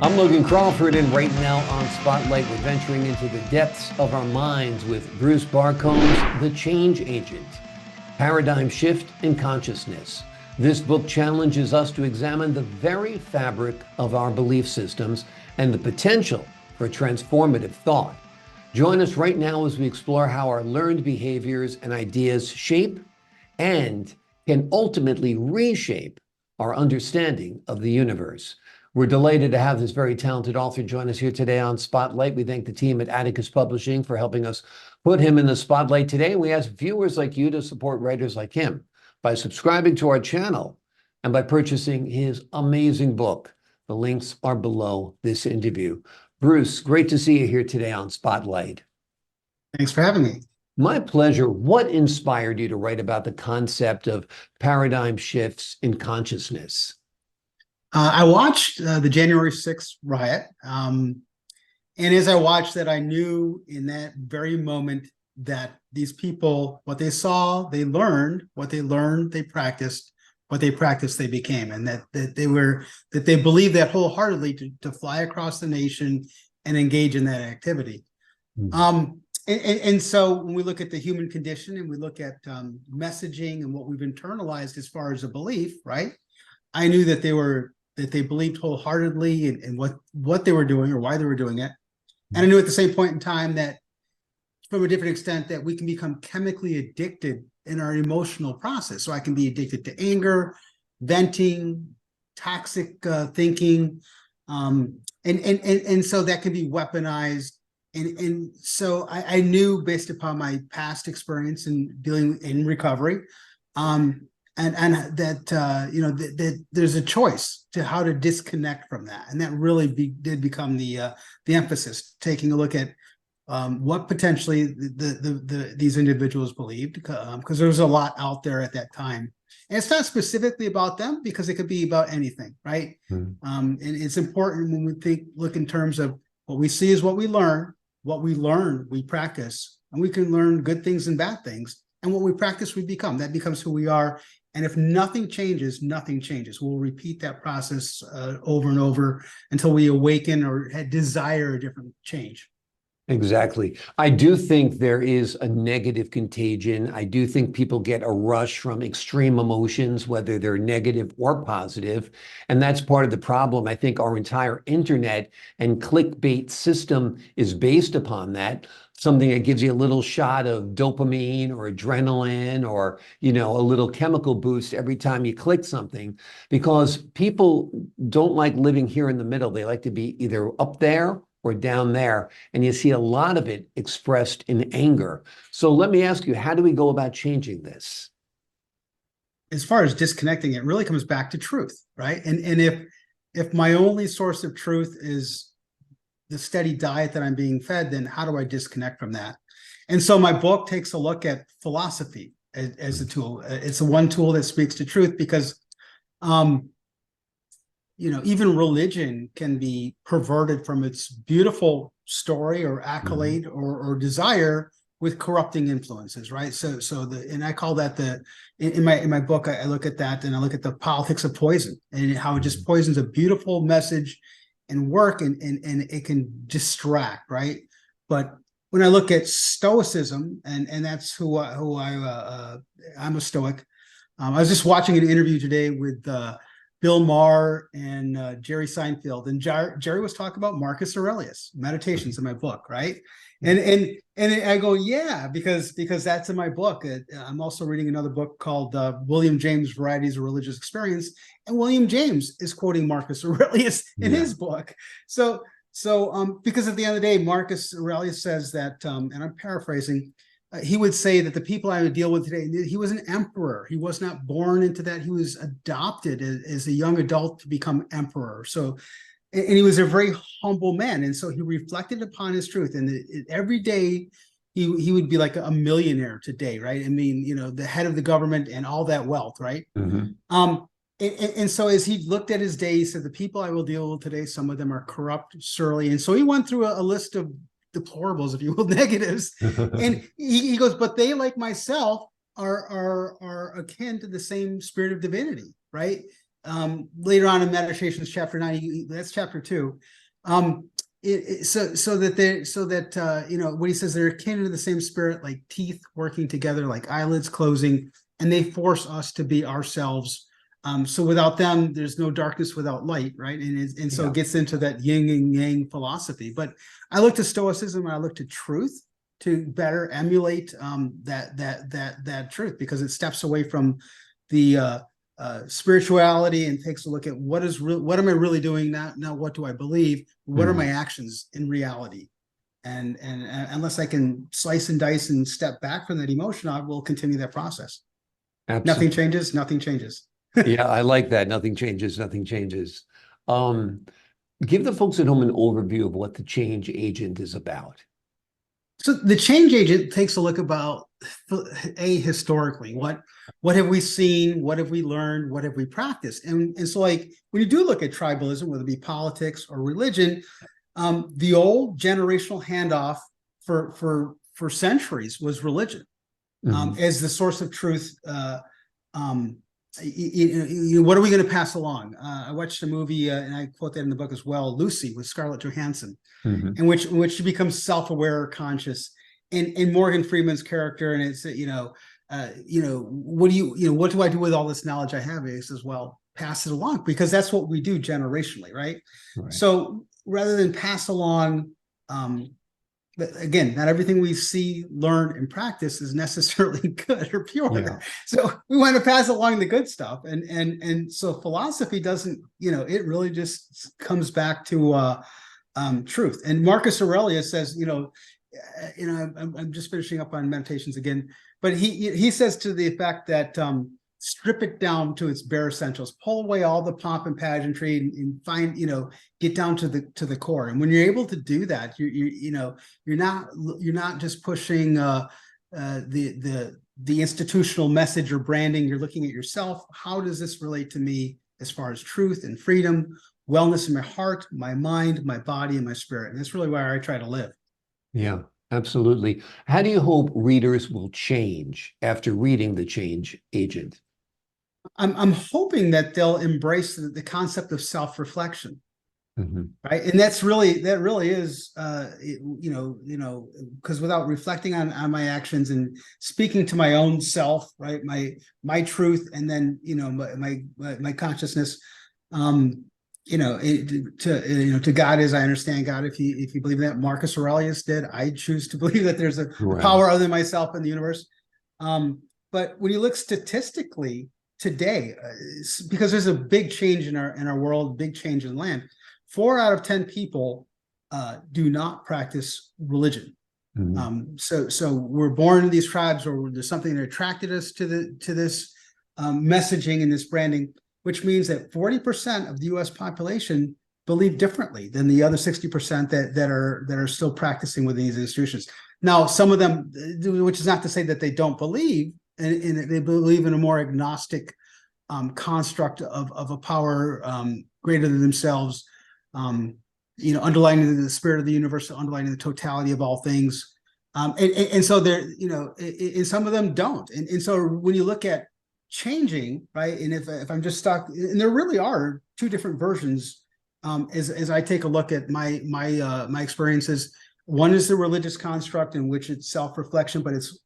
I'm Logan Crawford, and right now on Spotlight, we're venturing into the depths of our minds with Bruce Barcomb's The Change Agent, Paradigm Shift in Consciousness. This book challenges us to examine the very fabric of our belief systems and the potential for transformative thought. Join us right now as we explore how our learned behaviors and ideas shape and can ultimately reshape our understanding of the universe. We're delighted to have this very talented author join us here today on Spotlight. We thank the team at Atticus Publishing for helping us put him in the spotlight today. We ask viewers like you to support writers like him by subscribing to our channel and by purchasing his amazing book. The links are below this interview. Bruce, great to see you here today on Spotlight. Thanks for having me. My pleasure. What inspired you to write about the concept of paradigm shifts in consciousness? I watched the January 6th riot. And as I watched that, I knew in that very moment that these people, what they saw, they learned, what they learned, they practiced, what they practiced, they became, and that they believed that wholeheartedly to fly across the nation and engage in that activity. Mm-hmm. And so when we look at the human condition and we look at messaging and what we've internalized as far as a belief, right? I knew that they believed wholeheartedly in what they were doing or why they were doing it. And I knew at the same point in time that from a different extent that we can become chemically addicted in our emotional process. So I can be addicted to anger, venting, toxic thinking. And so that can be weaponized. And so I knew based upon my past experience in dealing in recovery, and that that there's a choice to how to disconnect from that, and that really did become the emphasis. Taking a look at what potentially these individuals believed, because there was a lot out there at that time, and it's not specifically about them because it could be about anything, right? Mm-hmm. And it's important when we look in terms of what we see is what we learn. What we learn, we practice, and we can learn good things and bad things. And what we practice, we become. That becomes who we are. And if nothing changes, nothing changes. We'll repeat that process over and over until we awaken or desire a different change. Exactly. I do think there is a negative contagion. I do think people get a rush from extreme emotions, whether they're negative or positive. And that's part of the problem. I think our entire internet and clickbait system is based upon that. Something that gives you a little shot of dopamine or adrenaline or, a little chemical boost every time you click something, because people don't like living here in the middle. They like to be either up there or down there. And you see a lot of it expressed in anger. So let me ask you, how do we go about changing this? As far as disconnecting, it really comes back to truth, right? And if my only source of truth is the steady diet that I'm being fed, then how do I disconnect from that? And so my book takes a look at philosophy as a tool. It's the one tool that speaks to truth because even religion can be perverted from its beautiful story or accolade or desire with corrupting influences, right? And I call that in my book, I look at that and I look at the politics of poison and how it just poisons a beautiful message and work and it can distract, right? But when I look at Stoicism, and that's who I'm a Stoic. I was just watching an interview today with Bill Maher and Jerry Seinfeld, and Jerry was talking about Marcus Aurelius, Meditations in my book, right? And I go, yeah, because that's in my book. I'm also reading another book called William James Varieties of Religious Experience, and William James is quoting Marcus Aurelius in his book. So because at the end of the day, Marcus Aurelius says that, and I'm paraphrasing, he would say that the people I would deal with today, he was an emperor. He was not born into that. He was adopted as a young adult to become emperor. So, and he was a very humble man. And so he reflected upon his truth. And every day he would be like a millionaire today, right? I mean, the head of the government and all that wealth, right? Mm-hmm. And so as he looked at his day, he said, the people I will deal with today, some of them are corrupt, surly. And so he went through a list of deplorables, if you will, negatives. And he goes, but they, like myself, are akin to the same spirit of divinity, right? later on in Meditations, chapter 9, that's chapter 2. So that when he says they're akin to the same spirit, like teeth working together, like eyelids closing, and they force us to be ourselves. So without them, there's no darkness without light, right? And so it gets into that yin and yang philosophy. But I look to Stoicism, and I look to truth to better emulate that truth, because it steps away from the spirituality and takes a look at what am I really doing now? Now, what do I believe? What are my actions in reality? And unless I can slice and dice and step back from that emotion, I will continue that process. Absolutely. Nothing changes. Yeah, I like that. Nothing changes, nothing changes. Give the folks at home an overview of what the change agent is about. So the change agent takes a look about historically, what have we seen, what have we learned, what have we practiced, and so like when you do look at tribalism, whether it be politics or religion, the old generational handoff for centuries was religion as the source of truth. What are we going to pass along? I watched a movie, and I quote that in the book as well, Lucy, with Scarlett Johansson, in which she becomes self-aware, conscious, and Morgan Freeman's character, and it's what do I do with all this knowledge I have? He says, well, pass it along, because that's what we do generationally, right? So rather than pass along, but again, not everything we see, learn, and practice is necessarily good or pure. So we want to pass along the good stuff, and so philosophy doesn't, it really just comes back to truth. And Marcus Aurelius says, I'm just finishing up on Meditations again, but he says to the effect that strip it down to its bare essentials, pull away all the pomp and pageantry, and find, get down to the core. And when you're able to do that, you're not just pushing the institutional message or branding. You're looking at yourself. How does this relate to me as far as truth and freedom, wellness in my heart, my mind, my body, and my spirit? And that's really where I try to live. Yeah, absolutely. How do you hope readers will change after reading The Change Agent? I'm hoping that they'll embrace the concept of self-reflection, right? And that really is, because without reflecting on my actions and speaking to my own self, right, my truth, and then my consciousness, to God as I understand God. If you believe that Marcus Aurelius did, I choose to believe that there's a power other than myself in the universe. But when you look statistically today, because there's a big change in our world, big change in land, 4 out of 10 people do not practice religion. So we're born in these tribes, or there's something that attracted us to this messaging and this branding, which means that 40% of the U.S. population believe differently than the other 60% that are still practicing within these institutions. Now, some of them, which is not to say that they don't believe, and they believe in a more agnostic construct of a power greater than themselves, underlining the spirit of the universe, underlining the totality of all things. And so they're, and some of them don't. And so when you look at changing, right, and if I'm just stuck, and there really are 2 different versions, as I take a look at my experiences. One is the religious construct, in which it's self-reflection, but it's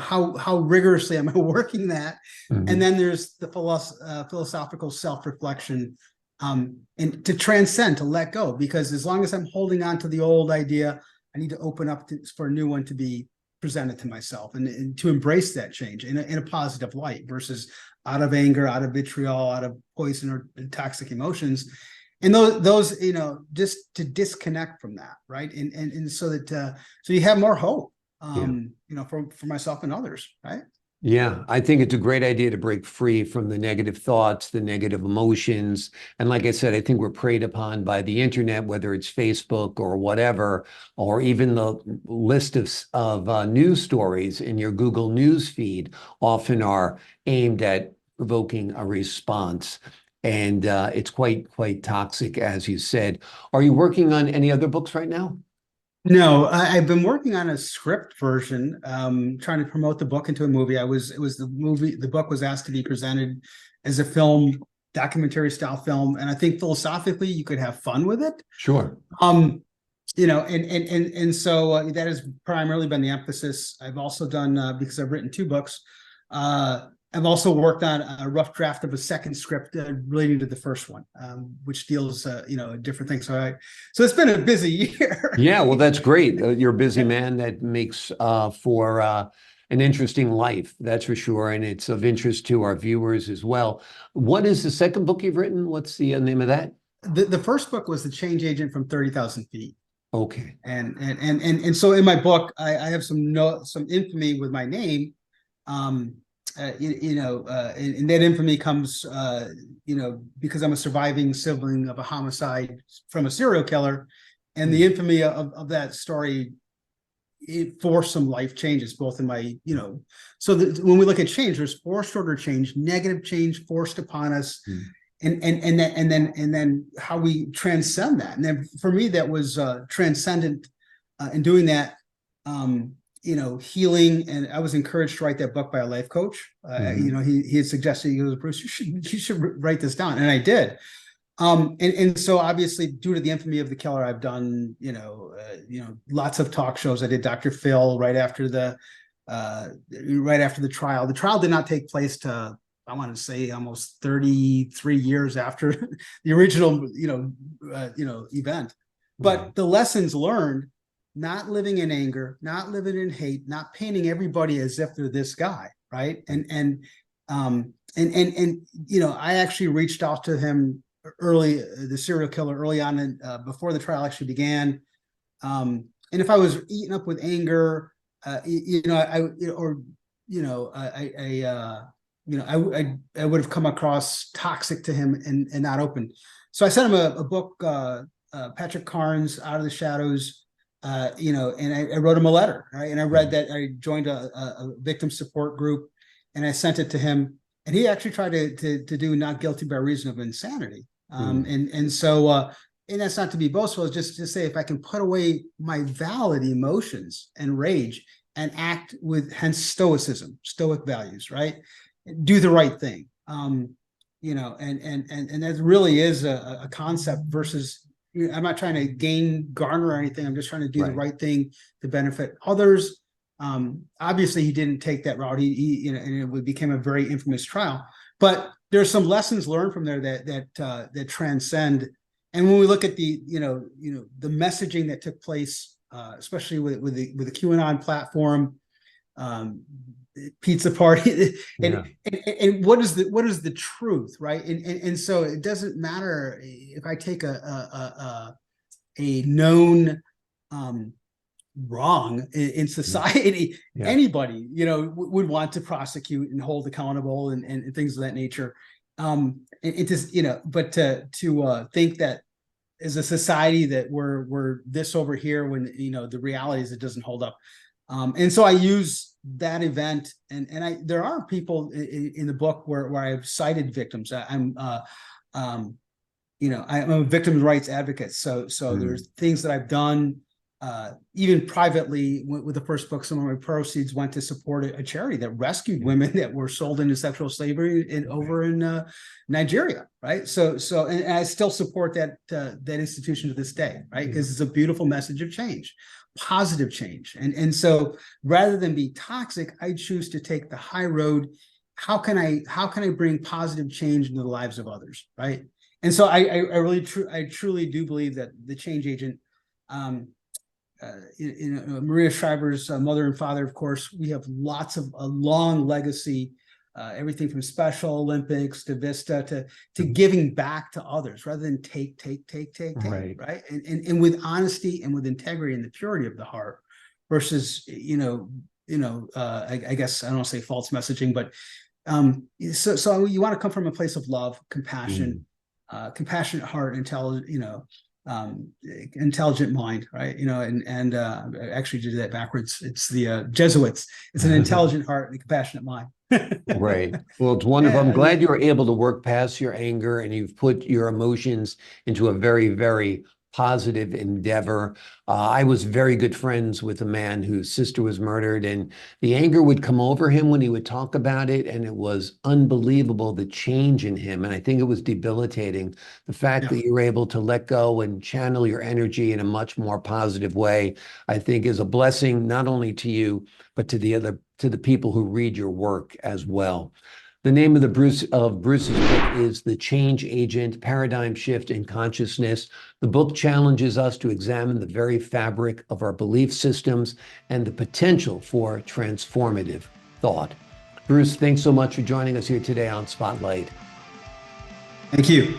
how rigorously am I working that? And then there's the philosophical self-reflection, and to transcend, to let go, because as long as I'm holding on to the old idea, I need to open up for a new one to be presented to myself, and to embrace that change in a positive light, versus out of anger, out of vitriol, out of poison or toxic emotions. And those just to disconnect from that, right? And so that so you have more hope, for myself and others, right? Yeah, I think it's a great idea to break free from the negative thoughts, the negative emotions. And like I said, I think we're preyed upon by the internet, whether it's Facebook or whatever, or even the list of news stories in your Google News feed often are aimed at provoking a response. And it's quite toxic, as you said. Are you working on any other books right now? No, I've been working on a script version, trying to promote the book into a movie. The book was asked to be presented as a film documentary style film, and I think philosophically you could have fun with it. Sure. So that has primarily been the emphasis. I've also done because I've written 2 books. I've also worked on a rough draft of a second script relating to the first one, which deals, a different thing. So it's been a busy year. Yeah, well, that's great. You're a busy man. That makes for an interesting life, that's for sure, and it's of interest to our viewers as well. What is the second book you've written? What's the name of that? The first book was The Change Agent from 30,000 Feet. Okay. And so in my book, I have some infamy with my name. And that infamy comes, because I'm a surviving sibling of a homicide from a serial killer, and the infamy of that story, it forced some life changes, both in my, so when we look at change, there's forced order change, negative change forced upon us. And then how we transcend that. And then for me, that was transcendent in doing that, healing. And I was encouraged to write that book by a life coach. He had suggested, he goes, Bruce, you should write this down. And I did. And so obviously, due to the infamy of the killer, I've done, lots of talk shows. I did Dr. Phil right after the trial. The trial did not take place to, I want to say, almost 33 years after the original, event. But the lessons learned, not living in anger, not living in hate, not painting everybody as if they're this guy, right? I actually reached out to him early, the serial killer, early on, before the trial actually began. And if I was eaten up with anger, I would have come across toxic to him and not open. So I sent him a book, Patrick Carnes, Out of the Shadows, and I wrote him a letter, right? And I read that. I joined a victim support group, and I sent it to him. And he actually tried to do not guilty by reason of insanity. And that's not to be boastful, it's just to say, if I can put away my valid emotions and rage and act with, hence stoicism, stoic values, right? Do the right thing. And that really is a concept versus, I'm not trying to garner or anything. I'm just trying to do the right thing to benefit others. Obviously he didn't take that route. And it became a very infamous trial, but there's some lessons learned from there that transcend. And when we look at the messaging that took place, especially with the QAnon platform, pizza party, and what is the truth, right? And so it doesn't matter if I take a known wrong in society, anybody would want to prosecute and hold accountable and things of that nature. It just but to think that as a society that we're this over here, when the reality is it doesn't hold up. And so I use that event, and there are people in the book where I've cited victims. I'm a victims' rights advocate. So there's things that I've done, even privately with the first book. Some of my proceeds went to support a charity that rescued women that were sold into sexual slavery over in Nigeria, right? So and I still support that institution to this day, right? Because it's a beautiful message of change, positive change. And so rather than be toxic, I choose to take the high road. How can I bring positive change into the lives of others, right? And so I truly do believe that the change agent, Maria Shriver's mother and father, of course, we have lots of a long legacy, everything from Special Olympics to Vista to giving back to others rather than take, right? And with honesty and with integrity and the purity of the heart versus, I guess I don't want to say false messaging, but so you want to come from a place of love, compassion, compassionate heart, intelligent mind, right? And I actually did that backwards. It's the Jesuits. It's an intelligent heart and a compassionate mind. Right. Well, it's wonderful. I'm glad you were able to work past your anger and you've put your emotions into a very, very positive endeavor. I was very good friends with a man whose sister was murdered, and the anger would come over him when he would talk about it, and it was unbelievable, the change in him. And I think it was debilitating. The fact Yeah. that you were able to let go and channel your energy in a much more positive way, I think is a blessing, not only to you, but to the people who read your work as well. The name of Bruce's book is The Change Agent: Paradigm Shift in Consciousness. The book challenges us to examine the very fabric of our belief systems and the potential for transformative thought. Bruce, thanks so much for joining us here today on Spotlight. Thank you.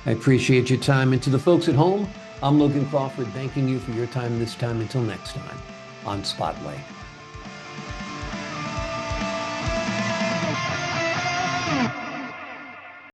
I appreciate your time. And to the folks at home, I'm Logan Crawford, thanking you for your time this time. Until next time on Spotlight.